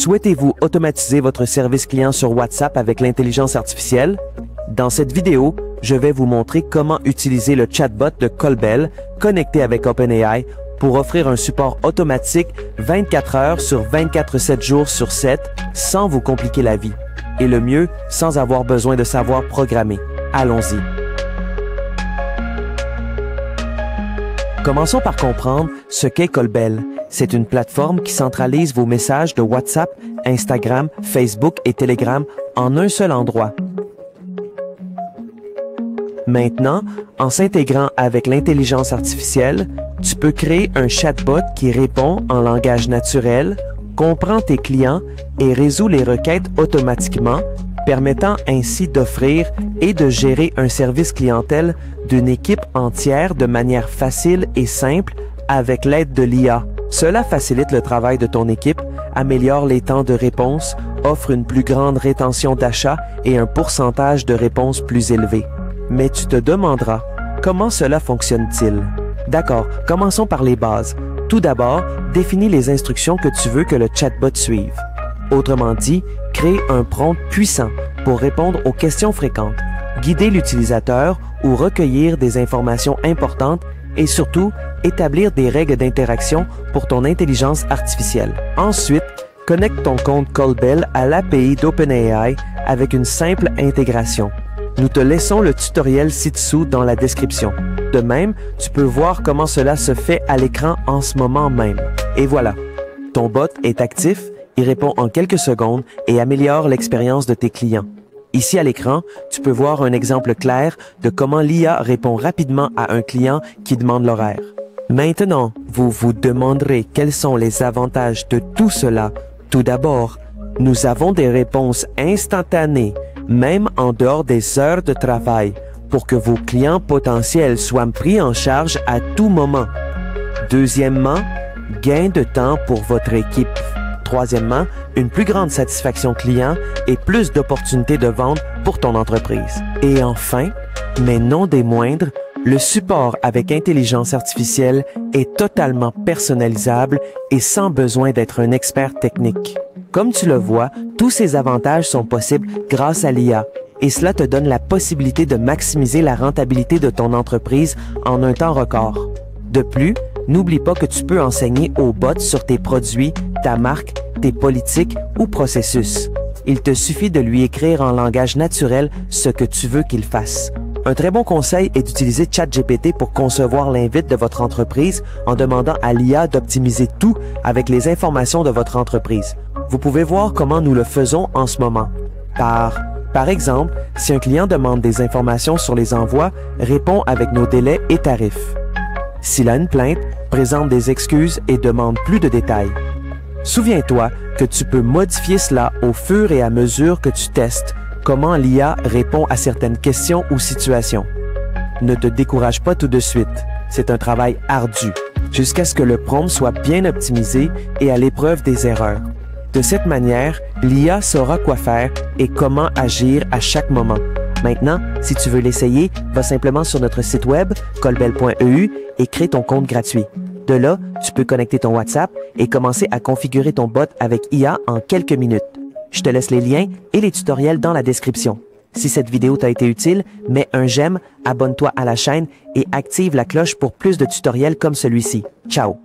Souhaitez-vous automatiser votre service client sur WhatsApp avec l'intelligence artificielle? Dans cette vidéo, je vais vous montrer comment utiliser le chatbot de Colbel connecté avec OpenAI pour offrir un support automatique 24 heures sur 24, 7 jours sur 7 sans vous compliquer la vie. Et le mieux, sans avoir besoin de savoir programmer. Allons-y. Commençons par comprendre ce qu'est Colbel. C'est une plateforme qui centralise vos messages de WhatsApp, Instagram, Facebook et Telegram en un seul endroit. Maintenant, en s'intégrant avec l'intelligence artificielle, tu peux créer un chatbot qui répond en langage naturel, comprend tes clients et résout les requêtes automatiquement, permettant ainsi d'offrir et de gérer un service clientèle d'une équipe entière de manière facile et simple avec l'aide de l'IA. Cela facilite le travail de ton équipe, améliore les temps de réponse, offre une plus grande rétention d'achat et un pourcentage de réponses plus élevé. Mais tu te demanderas, comment cela fonctionne-t-il? D'accord, commençons par les bases. Tout d'abord, définis les instructions que tu veux que le chatbot suive. Autrement dit, crée un prompt puissant pour répondre aux questions fréquentes, guider l'utilisateur ou recueillir des informations importantes et surtout, établir des règles d'interaction pour ton intelligence artificielle. Ensuite, connecte ton compte Colbel à l'API d'OpenAI avec une simple intégration. Nous te laissons le tutoriel ci-dessous dans la description. De même, tu peux voir comment cela se fait à l'écran en ce moment même. Et voilà, ton bot est actif, il répond en quelques secondes et améliore l'expérience de tes clients. Ici à l'écran, tu peux voir un exemple clair de comment l'IA répond rapidement à un client qui demande l'horaire. Maintenant, vous vous demanderez quels sont les avantages de tout cela. Tout d'abord, nous avons des réponses instantanées, même en dehors des heures de travail, pour que vos clients potentiels soient pris en charge à tout moment. Deuxièmement, gain de temps pour votre équipe. Troisièmement, une plus grande satisfaction client et plus d'opportunités de vente pour ton entreprise. Et enfin, mais non des moindres, le support avec intelligence artificielle est totalement personnalisable et sans besoin d'être un expert technique. Comme tu le vois, tous ces avantages sont possibles grâce à l'IA et cela te donne la possibilité de maximiser la rentabilité de ton entreprise en un temps record. De plus, n'oublie pas que tu peux enseigner au bot sur tes produits, ta marque, tes politiques ou processus. Il te suffit de lui écrire en langage naturel ce que tu veux qu'il fasse. Un très bon conseil est d'utiliser ChatGPT pour concevoir l'invite de votre entreprise en demandant à l'IA d'optimiser tout avec les informations de votre entreprise. Vous pouvez voir comment nous le faisons en ce moment. Par exemple, si un client demande des informations sur les envois, réponds avec nos délais et tarifs. S'il a une plainte, présente des excuses et demande plus de détails. Souviens-toi que tu peux modifier cela au fur et à mesure que tu testes comment l'IA répond à certaines questions ou situations. Ne te décourage pas tout de suite. C'est un travail ardu, jusqu'à ce que le prompt soit bien optimisé et à l'épreuve des erreurs. De cette manière, l'IA saura quoi faire et comment agir à chaque moment. Maintenant, si tu veux l'essayer, va simplement sur notre site web colbel.eu et crée ton compte gratuit. De là, tu peux connecter ton WhatsApp et commencer à configurer ton bot avec IA en quelques minutes. Je te laisse les liens et les tutoriels dans la description. Si cette vidéo t'a été utile, mets un j'aime, abonne-toi à la chaîne et active la cloche pour plus de tutoriels comme celui-ci. Ciao!